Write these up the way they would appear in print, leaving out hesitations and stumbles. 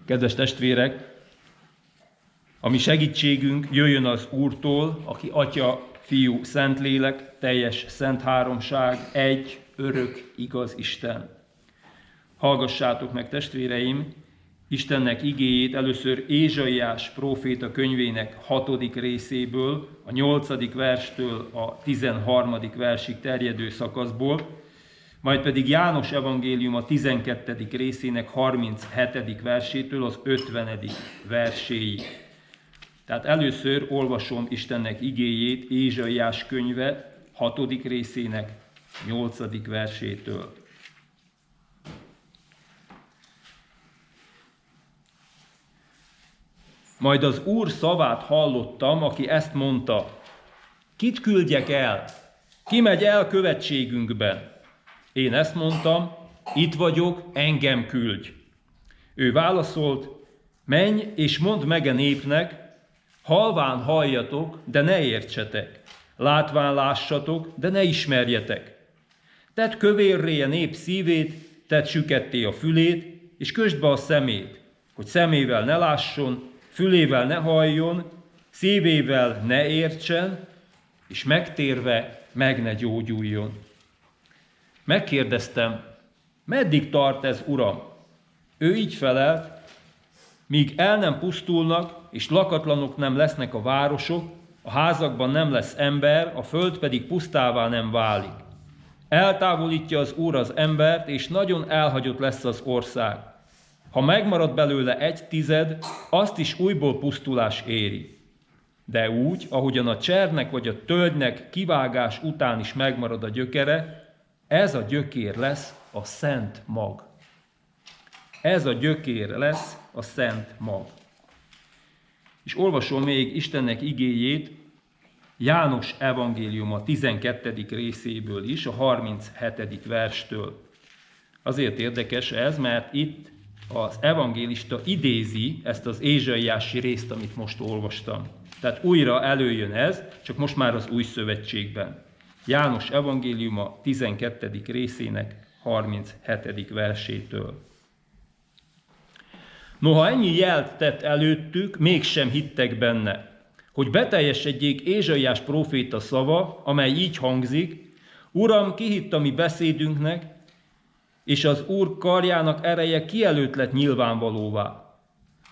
Kedves testvérek, a mi segítségünk jöjjön az Úrtól, aki Atya, Fiú, Szentlélek, teljes szent háromság, egy, örök, igaz Isten. Hallgassátok meg, testvéreim, Istennek igéjét először Ézsaiás próféta könyvének 6. részéből, a 8. verstől a 13. versig terjedő szakaszból, majd pedig János evangélium a 12. részének 37. versétől az 50. verséig. Tehát először olvasom Istennek igéjét Ézsaiás könyve 6. részének 8. versétől. Majd az Úr szavát hallottam, aki ezt mondta: kit küldjek el? Ki megy el követségünkben? Én ezt mondtam: itt vagyok, engem küldj. Ő válaszolt: menj és mondd meg a népnek, halván halljatok, de ne értsetek, látván lássatok, de ne ismerjetek. Tedd kövérré a nép szívét, tedd süketté a fülét, és kösd be a szemét, hogy szemével ne lásson, fülével ne halljon, szívével ne értsen, és megtérve meg ne gyógyuljon. Megkérdeztem: meddig tart ez, Uram? Ő így felelt: míg el nem pusztulnak, és lakatlanok nem lesznek a városok, a házakban nem lesz ember, a föld pedig pusztává nem válik. Eltávolítja az Úr az embert, és nagyon elhagyott lesz az ország. Ha megmarad belőle 1/10, azt is újból pusztulás éri. De úgy, ahogyan a csernek vagy a tölgynek kivágás után is megmarad a gyökere, ez a gyökér lesz a szent mag. Ez a gyökér lesz a szent mag. És olvasom még Istennek igéjét János evangélium a 12. részéből is, a 37. verstől. Azért érdekes ez, mert itt az evangélista idézi ezt az ézsaiási részt, amit most olvastam. Tehát újra előjön ez, csak most már az új szövetségben. János evangéliuma 12. részének 37. versétől. Noha ennyi jelt tett előttük, mégsem hittek benne, hogy beteljesedjék Ézsaiás próféta szava, amely így hangzik: Uram, ki hitt a mi beszédünknek, és az Úr karjának ereje kielőtt lett nyilvánvalóvá.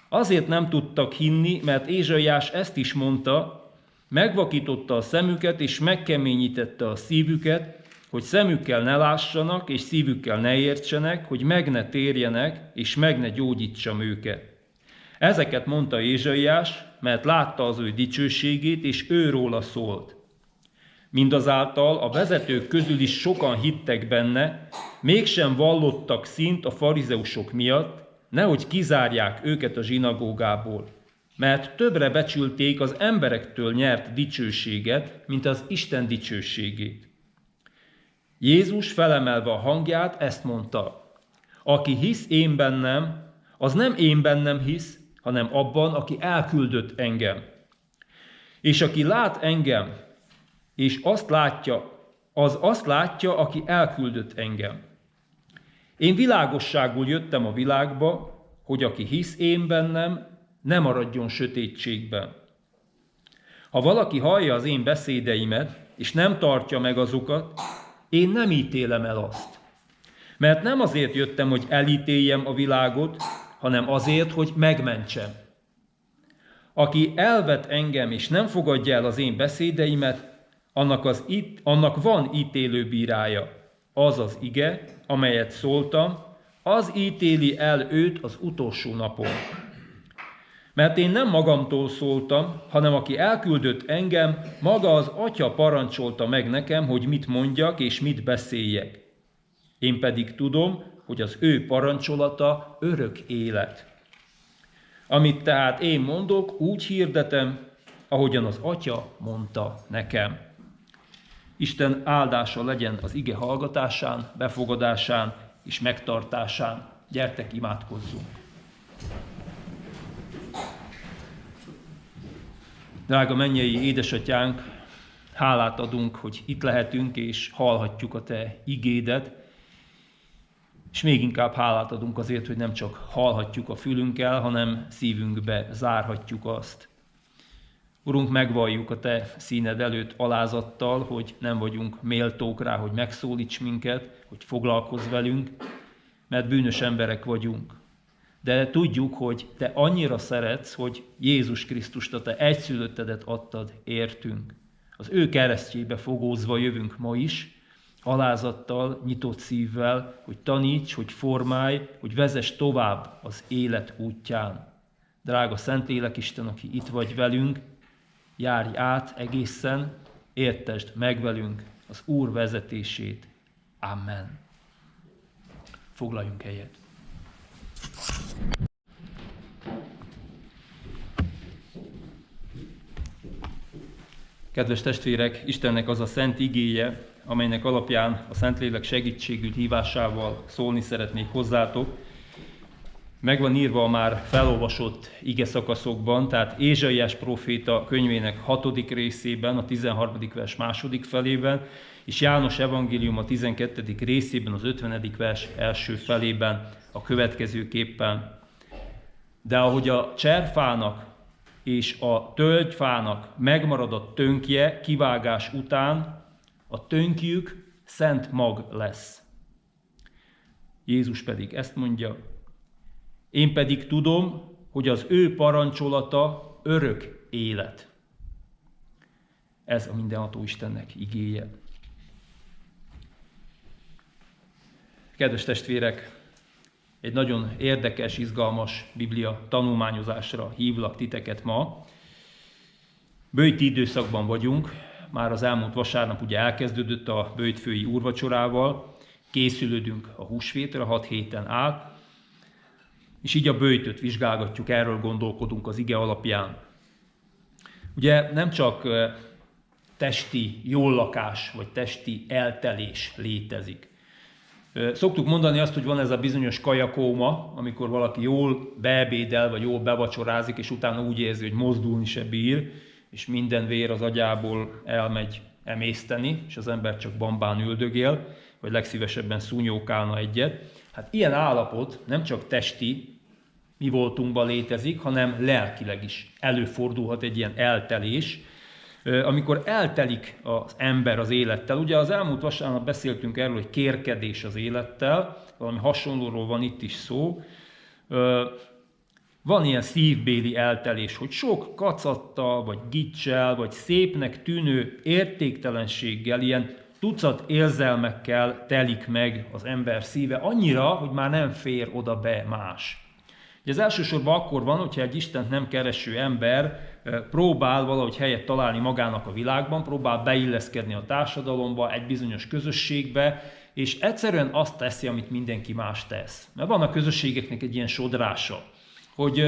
Azért nem tudtak hinni, mert Ézsaiás ezt is mondta: megvakította a szemüket, és megkeményítette a szívüket, hogy szemükkel ne lássanak, és szívükkel ne értsenek, hogy meg ne térjenek, és meg ne gyógyítsam őket. Ezeket mondta Ézsaiás, mert látta az ő dicsőségét, és őróla szólt. Mindazáltal a vezetők közül is sokan hittek benne, mégsem vallottak szint a farizeusok miatt, nehogy kizárják őket a zsinagógából, mert többre becsülték az emberektől nyert dicsőséget, mint az Isten dicsőségét. Jézus felemelve a hangját ezt mondta: aki hisz én bennem, az nem én bennem hisz, hanem abban, aki elküldött engem. És aki lát engem, és azt látja, az azt látja, aki elküldött engem. Én világosságul jöttem a világba, hogy aki hisz én bennem, ne maradjon sötétségben. Ha valaki hallja az én beszédeimet, és nem tartja meg azokat, én nem ítélem el azt. Mert nem azért jöttem, hogy elítéljem a világot, hanem azért, hogy megmentsem. Aki elvet engem, és nem fogadja el az én beszédeimet, annak van ítélőbírája. Az az ige, amelyet szóltam, az ítéli el őt az utolsó napon. Mert én nem magamtól szóltam, hanem aki elküldött engem, maga az Atya parancsolta meg nekem, hogy mit mondjak és mit beszéljek. Én pedig tudom, hogy az ő parancsolata örök élet. Amit tehát én mondok, úgy hirdetem, ahogyan az Atya mondta nekem. Isten áldása legyen az ige hallgatásán, befogadásán és megtartásán. Gyertek, imádkozzunk! Drága mennyei édesatyánk, hálát adunk, hogy itt lehetünk és hallhatjuk a te igédet, És még inkább hálát adunk azért, hogy nem csak hallhatjuk a fülünkkel, hanem szívünkbe zárhatjuk azt. Urunk, megvalljuk a Te színed előtt alázattal, hogy nem vagyunk méltók rá, hogy megszólíts minket, hogy foglalkozz velünk, mert bűnös emberek vagyunk. De tudjuk, hogy Te annyira szeretsz, hogy Jézus Krisztust, a Te egyszülöttedet adtad értünk. Az ő keresztjébe fogózva jövünk ma is, alázattal, nyitott szívvel, hogy taníts, hogy formálj, hogy vezess tovább az élet útján. Drága Szentlélek Isten, aki itt vagy velünk, járj át egészen, értesd meg velünk az Úr vezetését. Amen. Foglaljunk helyet. Kedves testvérek, Istennek az a szent igéje, amelynek alapján a Szentlélek segítségül hívásával szólni szeretnék hozzátok, meg van írva a már felolvasott ige szakaszokban, tehát Ézsaiás próféta könyvének 6. részében, a 13. vers 2. felében, és János evangélium a 12. részében, az 50. vers első felében a következőképpen. De ahogy a cserfának és a tölgyfának megmarad a tönkje kivágás után, a tönkyük szent mag lesz. Jézus pedig ezt mondja, én pedig tudom, hogy az ő parancsolata örök élet. Ez a mindenható Istennek igéje. Kedves testvérek, egy nagyon érdekes, izgalmas Biblia tanulmányozásra hívlak titeket ma. Böjti időszakban vagyunk, már az elmúlt vasárnap ugye elkezdődött a böjtfői úrvacsorával, készülődünk a húsvétra 6 héten át, és így a böjtöt vizsgálgatjuk, erről gondolkodunk az ige alapján. Ugye nem csak testi jóllakás, vagy testi eltelés létezik. Szoktuk mondani azt, hogy van ez a bizonyos kajakóma, amikor valaki jól beebédel, vagy jól bevacsorázik, és utána úgy érzi, hogy mozdulni se bír, és minden vér az agyából elmegy emészteni, és az ember csak bambán üldögél, vagy legszívesebben szúnyókálna egyet. Hát ilyen állapot nem csak testi mi voltunkban létezik, hanem lelkileg is előfordulhat egy ilyen eltelés, amikor eltelik az ember az élettel. Ugye az elmúlt vasárnap beszéltünk erről, hogy kérkedés az élettel, valami hasonlóról van itt is szó. Van ilyen szívbéli eltelés, hogy sok kacattal, vagy giccsel, vagy szépnek tűnő értéktelenséggel, ilyen tucat érzelmekkel telik meg az ember szíve, annyira, hogy már nem fér oda be más. Ugye ez elsősorban akkor van, hogyha egy Istent nem kereső ember próbál valahogy helyet találni magának a világban, próbál beilleszkedni a társadalomba, egy bizonyos közösségbe, és egyszerűen azt teszi, amit mindenki más tesz. Mert van a közösségeknek egy ilyen sodrása, hogy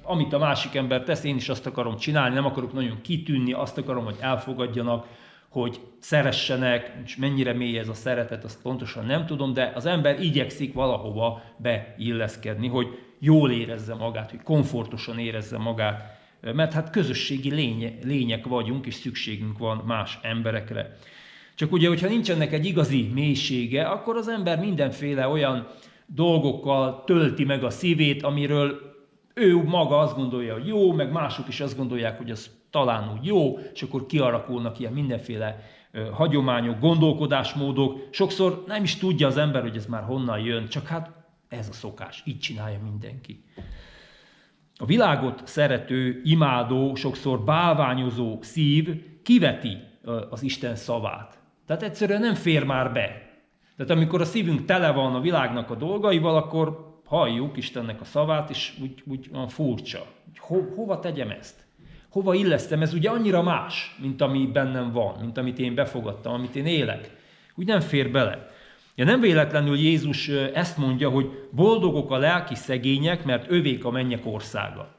amit a másik ember tesz, én is azt akarom csinálni, nem akarok nagyon kitűnni, azt akarom, hogy elfogadjanak, hogy szeressenek, és mennyire mély ez a szeretet, azt pontosan nem tudom, de az ember igyekszik valahova beilleszkedni, hogy jól érezze magát, hogy komfortosan érezze magát, mert hát közösségi lények vagyunk, és szükségünk van más emberekre. Csak ugye, hogyha nincsenek egy igazi mélysége, akkor az ember mindenféle olyan dolgokkal tölti meg a szívét, amiről ő maga azt gondolja, hogy jó, meg mások is azt gondolják, hogy az talán úgy jó, és akkor kialakulnak ilyen mindenféle hagyományok, gondolkodásmódok. Sokszor nem is tudja az ember, hogy ez már honnan jön, csak hát ez a szokás, így csinálja mindenki. A világot szerető, imádó, sokszor bálványozó szív kiveti az Isten szavát. Tehát egyszerűen nem fér már be. Tehát amikor a szívünk tele van a világnak a dolgaival, akkor halljuk Istennek a szavát, és úgy olyan furcsa. Hova tegyem ezt? Hova illesztem? Ez ugye annyira más, mint ami bennem van, mint amit én befogadtam, amit én élek. Úgy nem fér bele. Ja, nem véletlenül Jézus ezt mondja, hogy boldogok a lelki szegények, mert övék a mennyek országa.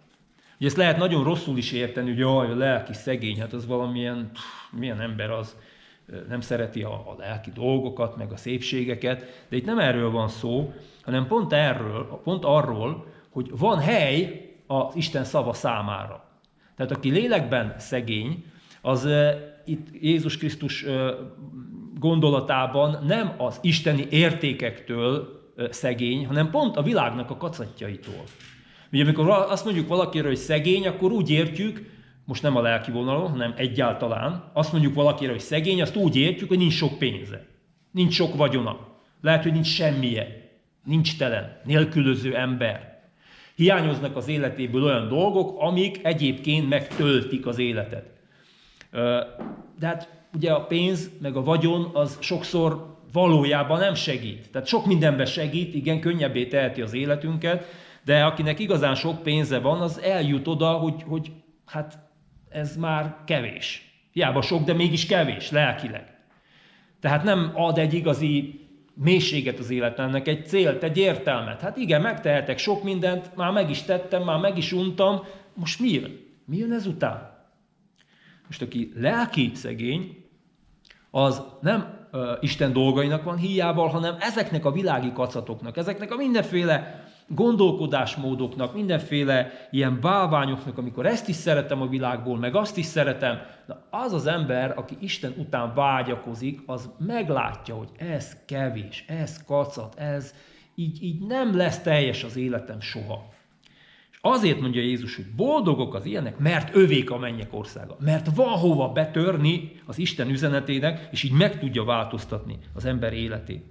Ugye ezt lehet nagyon rosszul is érteni, hogy jaj, a lelki szegény, hát az valamilyen, milyen ember az, nem szereti a lelki dolgokat, meg a szépségeket, de itt nem erről van szó, hanem pont arról, hogy van hely az Isten szava számára. Tehát aki lélekben szegény, az itt Jézus Krisztus gondolatában nem az isteni értékektől szegény, hanem pont a világnak a kacatjaitól. Ugye amikor azt mondjuk valakiről, hogy szegény, akkor úgy értjük, most nem a lelki vonalon, hanem egyáltalán, azt mondjuk valakire, hogy szegény, azt úgy értjük, hogy nincs sok pénze, nincs sok vagyona, lehet, hogy nincs semmije, nincs telen, nélkülöző ember. Hiányoznak az életéből olyan dolgok, amik egyébként megtöltik az életet. De hát ugye a pénz, meg a vagyon az sokszor valójában nem segít. Tehát sok mindenben segít, igen, könnyebbé teheti az életünket, de akinek igazán sok pénze van, az eljut oda, hogy hát ez már kevés. Hiába sok, de mégis kevés, lelkileg. Tehát nem ad egy igazi mélységet az életemnek, egy célt, egy értelmet. Hát igen, megtehetek sok mindent, már meg is tettem, már meg is untam, most mi jön? Mi jön ezután? Most aki lelki szegény, az nem Isten dolgainak van híjával, hanem ezeknek a világi kacatoknak, ezeknek a mindenféle gondolkodásmódoknak, mindenféle ilyen bálványoknak, amikor ezt is szeretem a világból, meg azt is szeretem, na az az ember, aki Isten után vágyakozik, az meglátja, hogy ez kevés, ez kacat, ez így nem lesz teljes az életem soha. És azért mondja Jézus, hogy boldogok az ilyenek, mert övék a mennyek országa. Mert van hova betörni az Isten üzenetének, és így meg tudja változtatni az ember életét.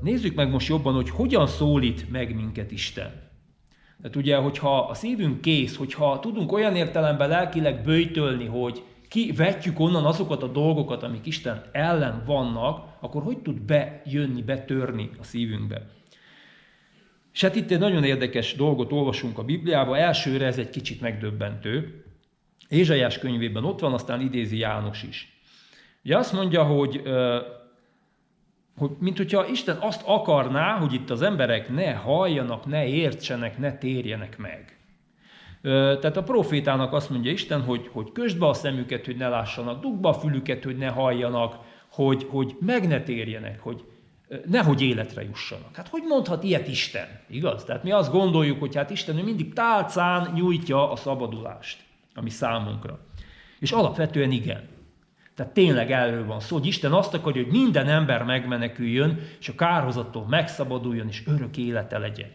Nézzük meg most jobban, hogy hogyan szólít meg minket Isten. Tehát ugye, hogyha a szívünk kész, hogyha tudunk olyan értelemben lelkileg böjtölni, hogy kivetjük onnan azokat a dolgokat, amik Isten ellen vannak, akkor hogy tud bejönni, betörni a szívünkbe? És hát itt egy nagyon érdekes dolgot olvasunk a Bibliában, elsőre ez egy kicsit megdöbbentő. Ézsaiás könyvében ott van, aztán idézi János is. Ugye azt mondja, hogy mint hogyha Isten azt akarná, hogy itt az emberek ne halljanak, ne értsenek, ne térjenek meg. Tehát a profétának azt mondja Isten, hogy kösd be a szemüket, hogy ne lássanak, dugd be a fülüket, hogy ne halljanak, hogy meg ne térjenek, hogy nehogy életre jussanak. Hát hogy mondhat ilyet Isten? Igaz? Tehát mi azt gondoljuk, hogy hát Isten mindig tálcán nyújtja a szabadulást, ami számunkra. És alapvetően igen. Tehát tényleg erről van szó, hogy Isten azt akarja, hogy minden ember megmeneküljön, és a kárhozattól megszabaduljon, és örök élete legyen.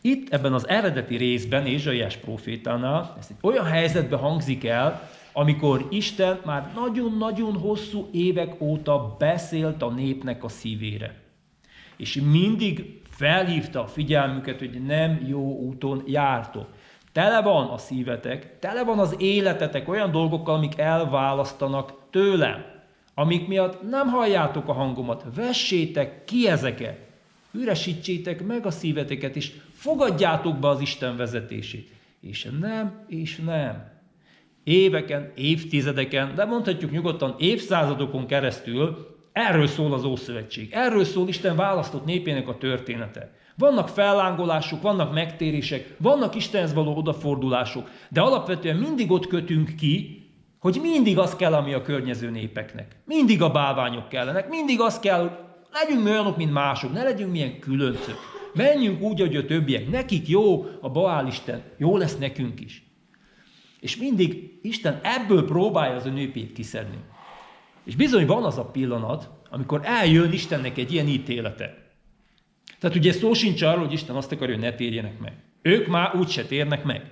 Itt ebben az eredeti részben, Ézsaiás prófétánál, ez egy olyan helyzetben hangzik el, amikor Isten már nagyon-nagyon hosszú évek óta beszélt a népnek a szívére. És mindig felhívta a figyelmüket, hogy nem jó úton jártok. Tele van a szívetek, tele van az életetek olyan dolgokkal, amik elválasztanak tőlem, amik miatt nem halljátok a hangomat. Vessétek ki ezeket, üresítsétek meg a szíveteket, és fogadjátok be az Isten vezetését. És nem. Éveken, évtizedeken, de mondhatjuk nyugodtan évszázadokon keresztül erről szól az Ószövetség. Erről szól Isten választott népének a története. Vannak fellángolások, vannak megtérések, vannak Istenhez való odafordulások, de alapvetően mindig ott kötünk ki, hogy mindig az kell, ami a környező népeknek. Mindig a bálványok kellenek, mindig az kell, legyünk mi olyanok, mint mások, ne legyünk milyen különcök. Menjünk úgy, hogy a többiek. Nekik jó a Baál Isten, jó lesz nekünk is. És mindig Isten ebből próbálja az ő népét kiszedni. És bizony van az a pillanat, amikor eljön Istennek egy ilyen ítélete. Tehát ugye szó sincs arról, hogy Isten azt akarja, hogy ne térjenek meg. Ők már úgyse térnek meg.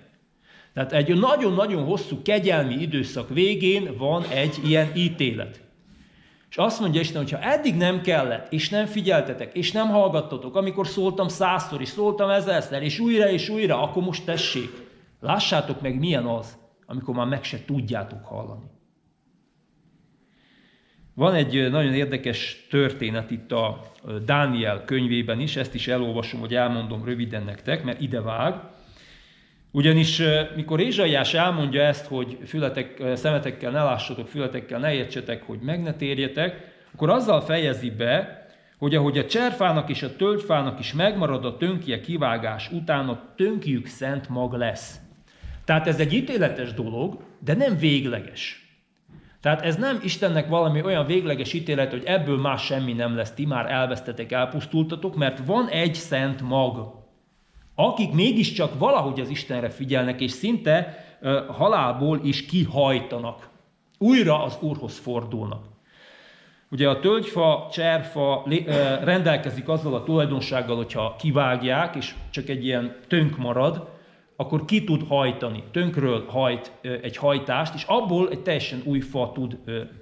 Tehát egy nagyon-nagyon hosszú kegyelmi időszak végén van egy ilyen ítélet. És azt mondja Isten, hogy ha eddig nem kellett, és nem figyeltetek, és nem hallgattatok, amikor szóltam 100-szor, és szóltam 1000-szer, és újra, akkor most tessék. Lássátok meg, milyen az, amikor már meg se tudjátok hallani. Van egy nagyon érdekes történet itt a Dániel könyvében is, ezt is elolvasom, hogy elmondom röviden nektek, mert ide vág. Ugyanis mikor Ézsaiás elmondja ezt, hogy szemetekkel ne lássatok, fületekkel ne értsetek, hogy meg ne térjetek, akkor azzal fejezi be, hogy ahogy a cserfának és a tölgyfának is megmarad a tönkje kivágás után, a tönkjük szent mag lesz. Tehát ez egy ítéletes dolog, de nem végleges. Tehát ez nem Istennek valami olyan végleges ítélet, hogy ebből már semmi nem lesz, ti már elvesztetek, elpusztultatok, mert van egy szent mag, akik mégiscsak valahogy az Istenre figyelnek, és szinte halálból is kihajtanak. Újra az Úrhoz fordulnak. Ugye a tölgyfa, cserfa rendelkezik azzal a tulajdonsággal, hogyha kivágják, és csak egy ilyen tönk marad, akkor ki tud hajtani. Tönkről hajt egy hajtást, és abból egy teljesen új fa tud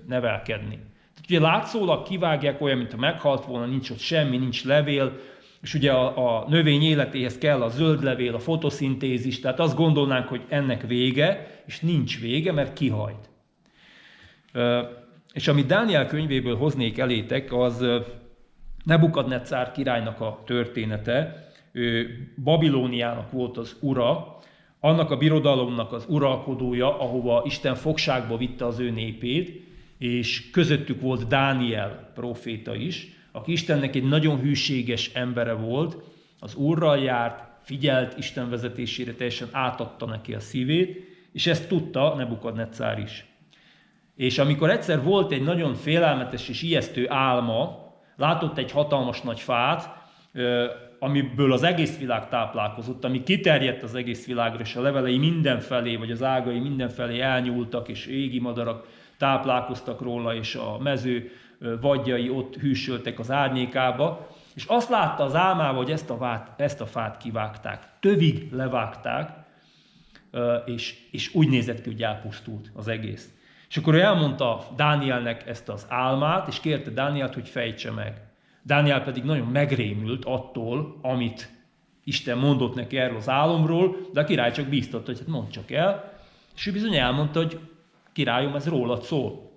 nevelkedni. Tehát ugye látszólag kivágják olyan, mintha meghalt volna, nincs ott semmi, nincs levél, és ugye a növény életéhez kell a zöld levél, a fotoszintézis, tehát azt gondolnánk, hogy ennek vége, és nincs vége, mert kihajt. És amit Dániel könyvéből hoznék elétek, az Nebukadnecár királynak a története. Ő Babilóniának volt az ura, annak a birodalomnak az uralkodója, ahova Isten fogságba vitte az ő népét, és közöttük volt Dániel próféta is, aki Istennek egy nagyon hűséges embere volt, az Úrral járt, figyelt Isten vezetésére, teljesen átadta neki a szívét, és ezt tudta Nebukadnecár is. És amikor egyszer volt egy nagyon félelmetes és ijesztő álma, látott egy hatalmas nagy fát, amiből az egész világ táplálkozott, ami kiterjedt az egész világra, és a levelei mindenfelé, vagy az ágai mindenfelé elnyúltak, és égi madarak táplálkoztak róla, és a mező vadjai ott hűsöltek az árnyékába, és azt látta az álmában, hogy ezt a fát kivágták, tövig levágták, és úgy nézett ki, hogy elpusztult az egész. És akkor ő elmondta Dánielnek ezt az álmát, és kérte Dánielt, hogy fejtse meg. Dániel pedig nagyon megrémült attól, amit Isten mondott neki erről az álomról, de a király csak bíztatta, hogy hát mondd csak el, és ő bizony elmondta, hogy királyom, ez rólad szól.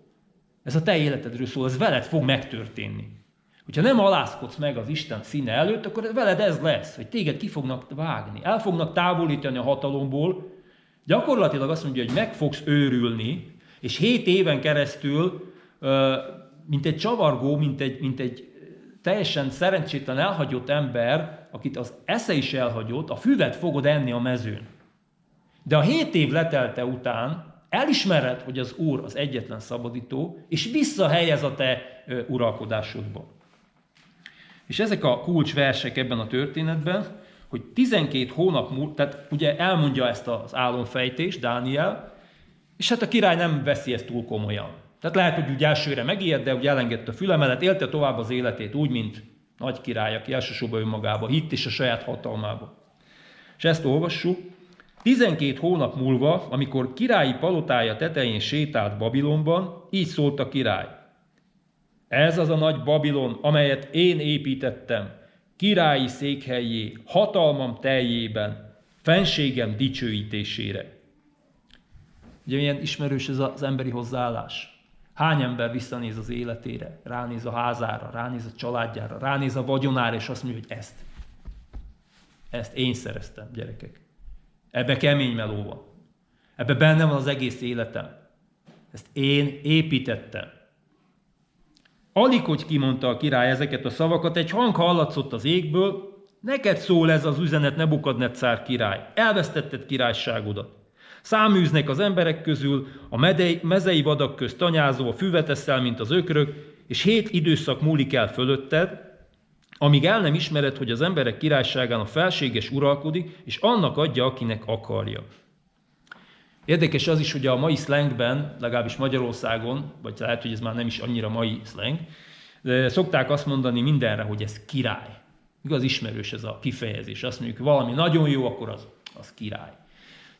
Ez a te életedről szól, ez veled fog megtörténni. Hogyha nem alázkodsz meg az Isten színe előtt, akkor veled ez lesz, hogy téged ki fognak vágni, el fognak távolítani a hatalomból. Gyakorlatilag azt mondja, hogy meg fogsz őrülni, és 7 éven keresztül, mint egy csavargó, mint egy teljesen szerencsétlen elhagyott ember, akit az esze is elhagyott, a füvet fogod enni a mezőn. De a 7 év letelte után elismered, hogy az Úr az egyetlen szabadító, és visszahelyez a te uralkodásodba. És ezek a kulcsversek ebben a történetben, hogy 12 hónap múlva, tehát ugye elmondja ezt az álomfejtést, Dániel, és hát a király nem veszi ezt túl komolyan. Tehát lehet, hogy úgy elsőre megijed, de úgy elengedte a füle mellett, élte tovább az életét úgy, mint nagy király, aki elsősorban önmagába hitt és a saját hatalmába. És ezt olvassuk. 12 hónap múlva, amikor királyi palotája tetején sétált Babilonban, így szólt a király. Ez az a nagy Babilon, amelyet én építettem, királyi székhelyé, hatalmam teljében, fenségem dicsőítésére. Ugye milyen ismerős ez az emberi hozzáállás? Hány ember visszanéz az életére, ránéz a házára, ránéz a családjára, ránéz a vagyonára, és azt mondja, hogy ezt én szereztem, gyerekek. Ebbe kemény meló van. Ebbe benne van az egész életem. Ezt én építettem. Alig, hogy kimondta a király ezeket a szavakat, egy hang hallatszott az égből, neked szól ez az üzenet, Nebukadnecár király, elvesztetted királyságodat. Száműznek az emberek közül, a mezei vadak közt tanyázol, füvet eszel, mint az ökrök, és 7 időszak múlik el fölötted, amíg el nem ismered, hogy az emberek királyságán a felséges uralkodik, és annak adja, akinek akarja. Érdekes az is, hogy a mai szlengben, legalábbis Magyarországon, vagy lehet, hogy ez már nem is annyira mai szleng, de szokták azt mondani mindenre, hogy ez király. Igaz, ismerős ez a kifejezés. Azt mondjuk, valami nagyon jó, akkor az király.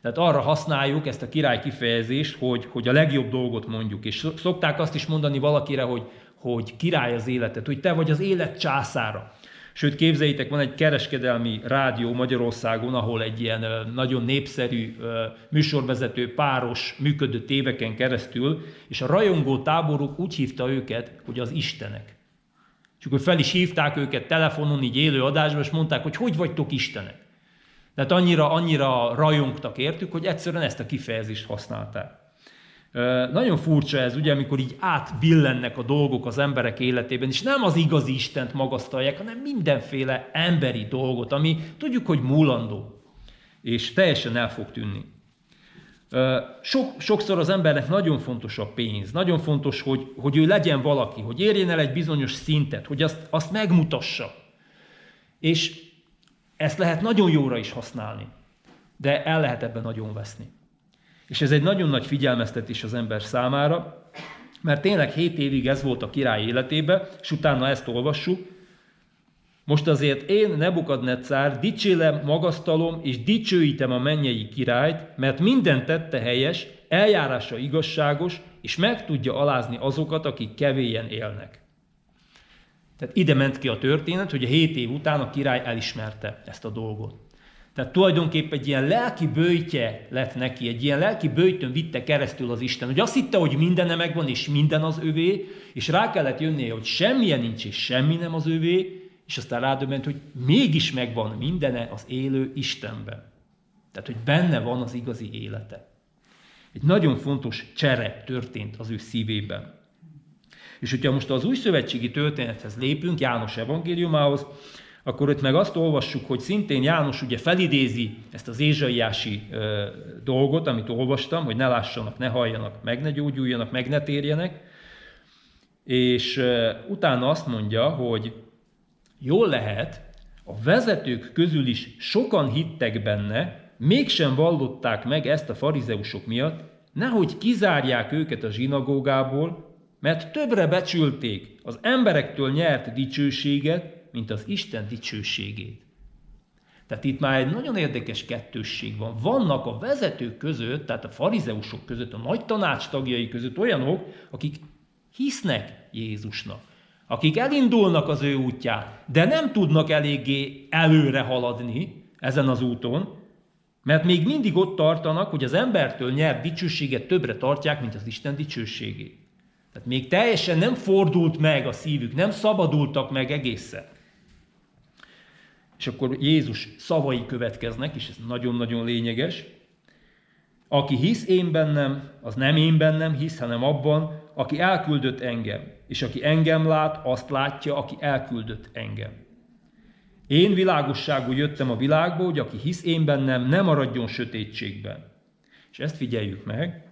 Tehát arra használjuk ezt a király kifejezést, hogy a legjobb dolgot mondjuk. És szokták azt is mondani valakire, hogy király az életed, hogy te vagy az élet császára. Sőt, képzeljétek, van egy kereskedelmi rádió Magyarországon, ahol egy ilyen nagyon népszerű műsorvezető páros működött éveken keresztül, és a rajongó táboruk úgy hívta őket, hogy az istenek. És akkor fel is hívták őket telefonon, így élő adásban, és mondták, hogy vagytok istenek. Tehát annyira rajongtak értük, hogy egyszerűen ezt a kifejezést használták. Nagyon furcsa ez, ugye, amikor így átbillennek a dolgok az emberek életében, és nem az igazi Istent magasztalják, hanem mindenféle emberi dolgot, ami tudjuk, hogy múlandó, és teljesen el fog tűnni. Sokszor az embernek nagyon fontos a pénz, nagyon fontos, hogy ő legyen valaki, hogy érjen el egy bizonyos szintet, hogy azt megmutassa. És ezt lehet nagyon jóra is használni, de el lehet ebben nagyon veszni. És ez egy nagyon nagy figyelmeztetés az ember számára, Mert tényleg 7 évig ez volt a király életében, és utána ezt olvassuk. Most azért én, Nebukadneccár, dicsélem, magasztalom és dicsőítem a mennyei királyt, mert minden tette helyes, eljárása igazságos, és meg tudja alázni azokat, akik kevélyen élnek. Tehát ide ment ki a történet, hogy a 7 év után a király elismerte ezt a dolgot. Tehát tulajdonképpen egy ilyen lelki böjtje lett neki, egy ilyen lelki böjtön vitte keresztül az Isten, hogy azt hitte, hogy mindene megvan, és minden az övé, és rá kellett jönnie, hogy semmilyen nincs, és semmi nem az övé, és aztán rádöbbent, hogy mégis megvan mindene az élő Istenben. Tehát, hogy benne van az igazi élete. Egy nagyon fontos csere történt az ő szívében. És hogyha most az újszövetségi történethez lépünk, János evangéliumához, akkor ott meg azt olvassuk, hogy szintén János ugye felidézi ezt az ézsaiási dolgot, amit olvastam, hogy ne lássanak, ne halljanak, meg ne gyógyuljanak, meg ne térjenek, és utána azt mondja, hogy jól lehet, a vezetők közül is sokan hittek benne, mégsem vallották meg ezt a farizeusok miatt, nehogy kizárják őket a zsinagógából, mert többre becsülték az emberektől nyert dicsőséget, mint az Isten dicsőségét. Tehát itt már egy nagyon érdekes kettősség van. Vannak a vezetők között, tehát a farizeusok között, a nagy tanács tagjai között olyanok, akik hisznek Jézusnak, akik elindulnak az ő útján, de nem tudnak eléggé előre haladni ezen az úton, mert még mindig ott tartanak, hogy az embertől nyert dicsőséget többre tartják, mint az Isten dicsőségét. Tehát még teljesen nem fordult meg a szívük, nem szabadultak meg egészen. És akkor Jézus szavai következnek, és ez nagyon-nagyon lényeges. Aki hisz én bennem, az nem én bennem hisz, hanem abban, aki elküldött engem. És aki engem lát, azt látja, aki elküldött engem. Én világosságú jöttem a világba, hogy aki hisz én bennem, ne maradjon sötétségben. És ezt figyeljük meg.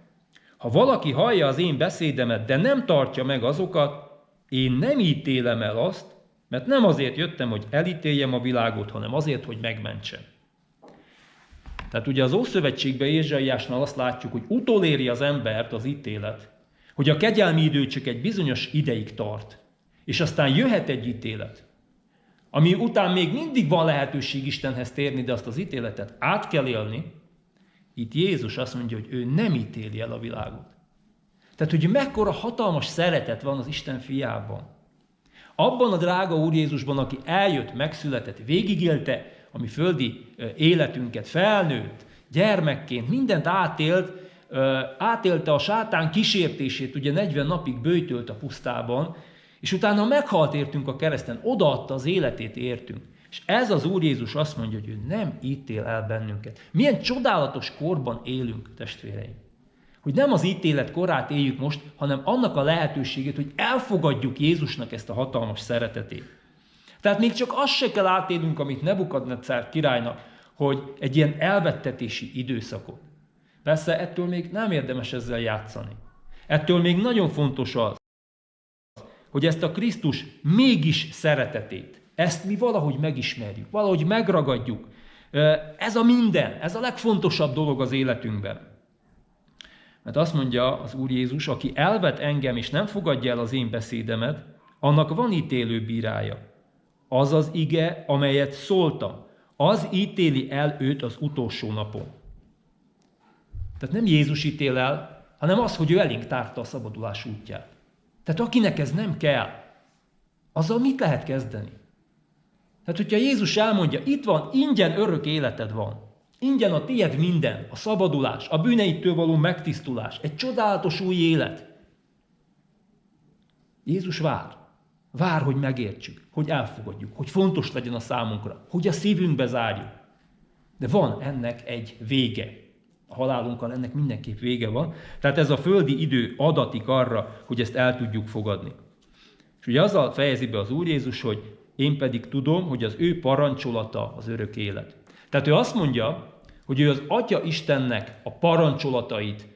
Ha valaki hallja az én beszédemet, de nem tartja meg azokat, én nem ítélem el azt, mert nem azért jöttem, hogy elítéljem a világot, hanem azért, hogy megmentsem. Tehát ugye az Ószövetségben Ézsaiásnál azt látjuk, hogy utoléri az embert az ítélet, hogy a kegyelmi idő csak egy bizonyos ideig tart, és aztán jöhet egy ítélet, ami után még mindig van lehetőség Istenhez térni, de azt az ítéletet át kell élni. Itt Jézus azt mondja, hogy ő nem ítéli el a világot. Tehát, hogy mekkora hatalmas szeretet van az Isten fiában. Abban a drága Úr Jézusban, aki eljött, megszületett, végigélte a mi földi életünket, felnőtt, gyermekként, mindent átélte a sátán kísértését, ugye 40 napig böjtölt a pusztában, és utána meghalt értünk a kereszten, odaadta az életét értünk. És ez az Úr Jézus azt mondja, hogy ő nem ítél el bennünket. Milyen csodálatos korban élünk, testvéreim. Hogy nem az ítélet korát éljük most, hanem annak a lehetőségét, hogy elfogadjuk Jézusnak ezt a hatalmas szeretetét. Tehát még csak azt se kell átélnünk, amit Nebukadneccár királynak, hogy egy ilyen elvettetési időszakot. Persze ettől még nem érdemes ezzel játszani. Ettől még nagyon fontos az, hogy ezt a Krisztus mégis szeretetét, ezt mi valahogy megismerjük, valahogy megragadjuk. Ez a minden, ez a legfontosabb dolog az életünkben. Mert azt mondja az Úr Jézus, aki elvet engem és nem fogadja el az én beszédemet, annak van ítélő bírája. Az az ige, amelyet szóltam, az ítéli el őt az utolsó napon. Tehát nem Jézus ítél el, hanem az, hogy ő elénk tárta a szabadulás útját. Tehát akinek ez nem kell, azzal mit lehet kezdeni? Tehát, hogyha Jézus elmondja, itt van, ingyen örök életed van. Ingyen a tied minden, a szabadulás, a bűneitől való megtisztulás, egy csodálatos új élet. Jézus vár. Vár, hogy megértsük, hogy elfogadjuk, hogy fontos legyen a számunkra, hogy a szívünkbe zárjuk. De van ennek egy vége. A halálunkkal ennek mindenképp vége van. Tehát ez a földi idő adatik arra, hogy ezt el tudjuk fogadni. És ugye azzal fejezi be az Úr Jézus, hogy én pedig tudom, hogy az ő parancsolata az örök élet. Tehát ő azt mondja, hogy ő az Atya Istennek a parancsolatait,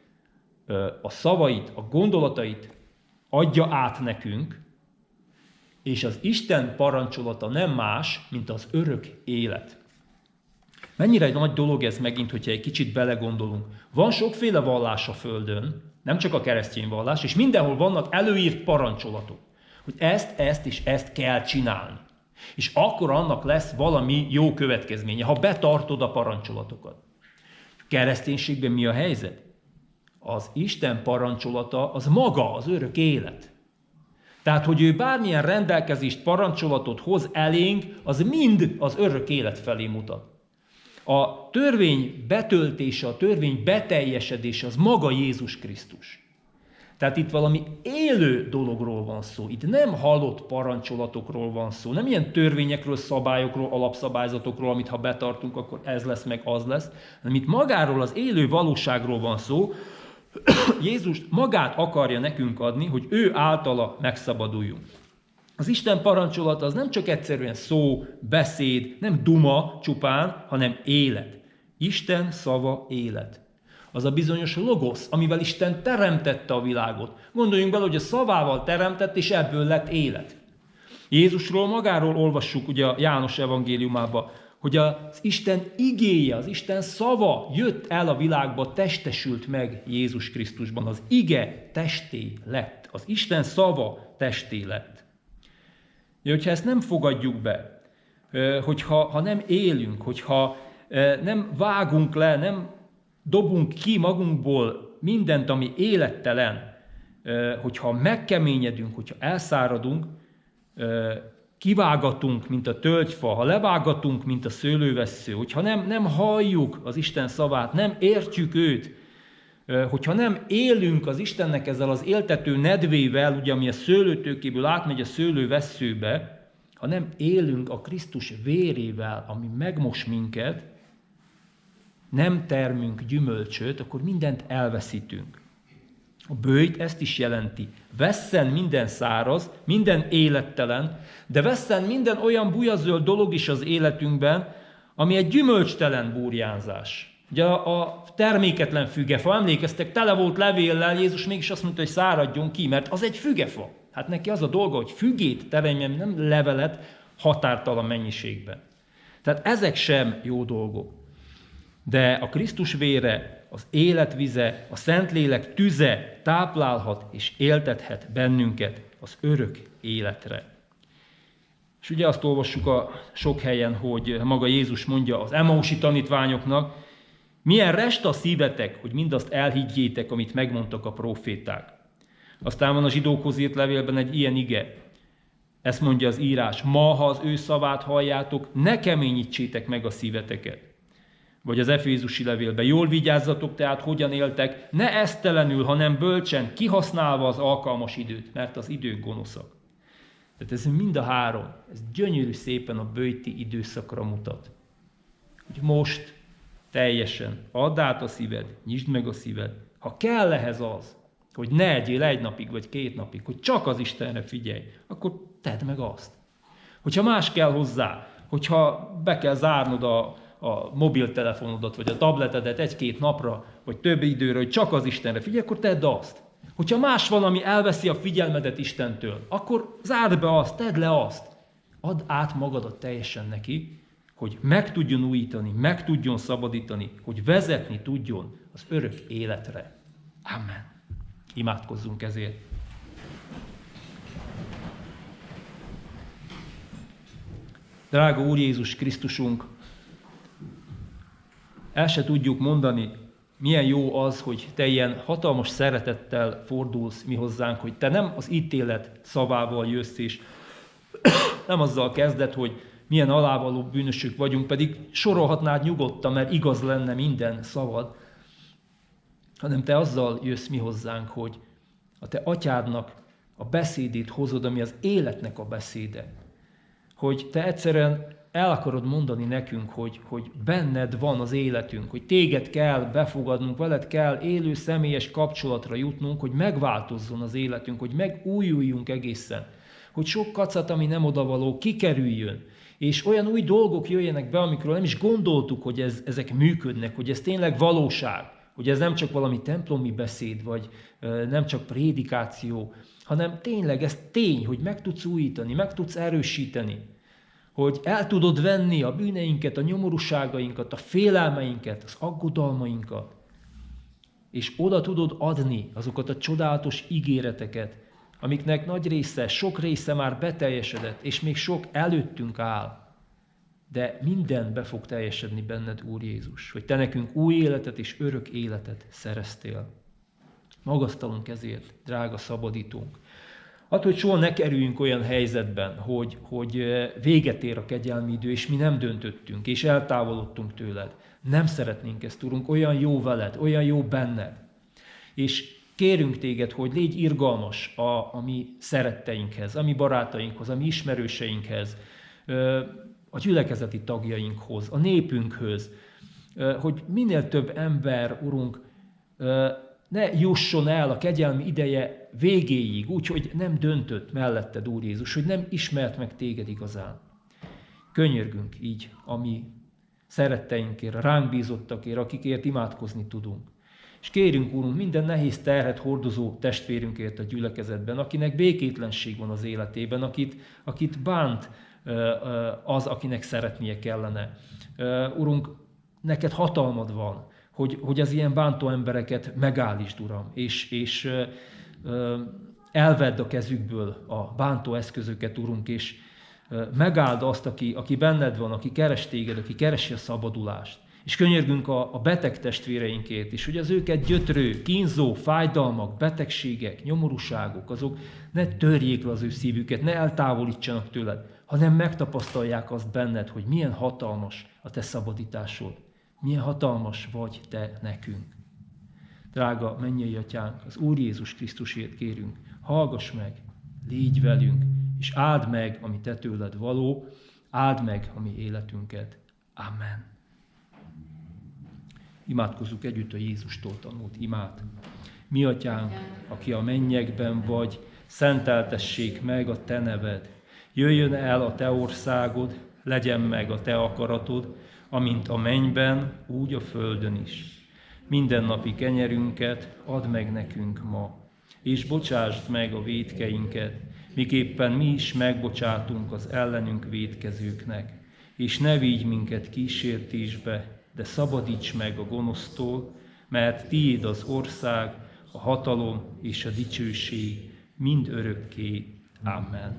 a szavait, a gondolatait adja át nekünk, és az Isten parancsolata nem más, mint az örök élet. Mennyire egy nagy dolog ez megint, hogyha egy kicsit belegondolunk. Van sokféle vallás a Földön, Nem csak a keresztény vallás, és mindenhol vannak előírt parancsolatok, hogy ezt és ezt kell csinálni. És akkor annak lesz valami jó következménye, ha betartod a parancsolatokat. A kereszténységben mi a helyzet? Az Isten parancsolata az maga az örök élet. Tehát, hogy ő bármilyen rendelkezést, parancsolatot hoz elénk, az mind az örök élet felé mutat. A törvény betöltése, a törvény beteljesedése az maga Jézus Krisztus. Tehát itt valami élő dologról van szó. Itt nem halott parancsolatokról van szó, nem ilyen törvényekről, szabályokról, alapszabályzatokról, amit ha betartunk, akkor ez lesz, meg az lesz, hanem itt magáról, az élő valóságról van szó. Jézus magát akarja nekünk adni, hogy ő általa megszabaduljunk. Az Isten parancsolata az nem csak egyszerűen szó, beszéd, nem duma csupán, hanem élet. Isten szava élet. Az a bizonyos logosz, amivel Isten teremtette a világot. Gondoljunk bele, hogy a szavával teremtett, és ebből lett élet. Jézusról magáról olvassuk ugye a János evangéliumában, hogy az Isten igéje, az Isten szava jött el a világba, testesült meg Jézus Krisztusban. Az ige testé lett. Az Isten szava testé lett. Hogyha ezt nem fogadjuk be, hogyha nem élünk, hogyha nem vágunk le, nem dobunk ki magunkból mindent, ami élettelen, hogyha megkeményedünk, hogyha elszáradunk, kivágatunk, mint a tölgyfa, ha levágatunk, mint a szőlővessző, hogyha nem halljuk az Isten szavát, nem értjük őt, hogyha nem élünk az Istennek ezzel az éltető nedvével, ugye, ami a szőlőtőkéből átmegy a szőlővesszőbe, ha nem élünk a Krisztus vérével, ami megmos minket, nem termünk gyümölcsöt, akkor mindent elveszítünk. A böjt ezt is jelenti. Vesszen minden száraz, minden élettelen, de vesszen minden olyan bujazöld dolog is az életünkben, ami egy gyümölcstelen burjánzás. Ugye a terméketlen fügefa, emlékeztek, tele volt levéllel, Jézus mégis azt mondta, hogy száradjon ki, mert az egy fügefa. Hát neki az a dolga, hogy fügét teremjen, nem levelet határtalan mennyiségben. Tehát ezek sem jó dolgok. De a Krisztus vére, az életvize, a Szentlélek tüze táplálhat és éltethet bennünket az örök életre. És ugye azt olvassuk a sok helyen, hogy maga Jézus mondja az Emausi tanítványoknak, milyen rest a szívetek, hogy mindazt elhiggyétek, amit megmondtak a próféták. Aztán van a zsidókhoz írt levélben egy ilyen ige. Ezt mondja az írás, ma, ha az ő szavát halljátok, ne keményítsétek meg a szíveteket. Vagy az Efézusi levélben, jól vigyázzatok tehát, hogyan éltek, ne esztelenül, hanem bölcsen, kihasználva az alkalmas időt, mert az idők gonoszak. Tehát ez mind a három, ez gyönyörű szépen a böjti időszakra mutat. Hogy most teljesen add át a szíved, nyisd meg a szíved. Ha kell ehhez az, hogy ne egyél 1 napig vagy 2 napig, hogy csak az Istenre figyelj, akkor tedd meg azt. Hogyha más kell hozzá, hogyha be kell zárnod a mobiltelefonodat, vagy a tabletedet 1-2 napra, vagy több időre, hogy csak az Istenre figyelj, akkor tedd azt. Hogyha más van, ami elveszi a figyelmedet Istentől, akkor zárd be azt, tedd le azt. Add át magadat teljesen neki, hogy meg tudjon újítani, meg tudjon szabadítani, hogy vezetni tudjon az örök életre. Amen. Imádkozzunk ezért. Drága Úr Jézus Krisztusunk, el se tudjuk mondani, milyen jó az, hogy Te ilyen hatalmas szeretettel fordulsz mi hozzánk, hogy Te nem az ítélet szavával jössz, és nem azzal kezded, hogy milyen alávaló bűnösök vagyunk, pedig sorolhatnád nyugodtan, mert igaz lenne minden szavad, hanem Te azzal jössz mi hozzánk, hogy a Te atyádnak a beszédét hozod, ami az életnek a beszéde. Hogy Te egyszerűen el akarod mondani nekünk, hogy benned van az életünk, hogy Téged kell befogadnunk, veled kell élő személyes kapcsolatra jutnunk, hogy megváltozzon az életünk, hogy megújuljunk egészen, hogy sok kacat, ami nem odavaló, kikerüljön, és olyan új dolgok jöjjenek be, amikről nem is gondoltuk, hogy ezek működnek, hogy ez tényleg valóság, hogy ez nem csak valami templomi beszéd, vagy nem csak prédikáció, hanem tényleg ez tény, hogy meg tudsz újítani, meg tudsz erősíteni, hogy el tudod venni a bűneinket, a nyomorúságainkat, a félelmeinket, az aggodalmainkat, és oda tudod adni azokat a csodálatos ígéreteket, amiknek nagy része, sok része már beteljesedett, és még sok előttünk áll. De minden be fog teljesedni benned, Úr Jézus, hogy te nekünk új életet és örök életet szereztél. Magasztalunk ezért, drága szabadítónk. Attól, hogy soha ne kerüljünk olyan helyzetben, hogy véget ér a kegyelmi idő, és mi nem döntöttünk, és eltávolodtunk tőled. Nem szeretnénk ezt, Urunk, olyan jó veled, olyan jó benned. És kérünk téged, hogy légy irgalmas a mi szeretteinkhez, a mi barátainkhoz, a mi ismerőseinkhez, a gyülekezeti tagjainkhoz, a népünkhöz, hogy minél több ember, Urunk, ne jusson el a kegyelmi ideje végéig, úgyhogy nem döntött melletted, Úr Jézus, hogy nem ismert meg téged igazán. Könyörgünk így a mi szeretteinkért, a ránk bízottakért, akikért imádkozni tudunk. És kérünk, Úrunk, minden nehéz terhet hordozó testvérünkért a gyülekezetben, akinek békétlenség van az életében, akit bánt az, akinek szeretnie kellene. Urunk, neked hatalmad van, hogy az ilyen bántó embereket megállítsd, Uram, és elvedd a kezükből a bántó eszközöket, Urunk, és megáld azt, aki benned van, aki keres téged, aki keresi a szabadulást. És könyörgünk a beteg testvéreinkért is, hogy az őket gyötrő, kínzó, fájdalmak, betegségek, nyomorúságok, azok ne törjék le az ő szívüket, ne eltávolítsanak tőled, hanem megtapasztalják azt benned, hogy milyen hatalmas a te szabadításod, milyen hatalmas vagy te nekünk. Drága mennyei Atyánk, az Úr Jézus Krisztusért kérünk, hallgass meg, légy velünk, és áld meg, ami te tőled való, áld meg a mi életünket. Amen. Imádkozzuk együtt a Jézustól tanult imát. Mi Atyánk, aki a mennyekben vagy, szenteltessék meg a te neved. Jöjjön el a te országod, legyen meg a te akaratod, amint a mennyben, úgy a földön is. Mindennapi kenyerünket add meg nekünk ma, és bocsásd meg a vétkeinket, miképpen mi is megbocsátunk az ellenünk vétkezőknek. És ne vigy minket kísértésbe, de szabadíts meg a gonosztól, mert tiéd az ország, a hatalom és a dicsőség mind örökké. Amen.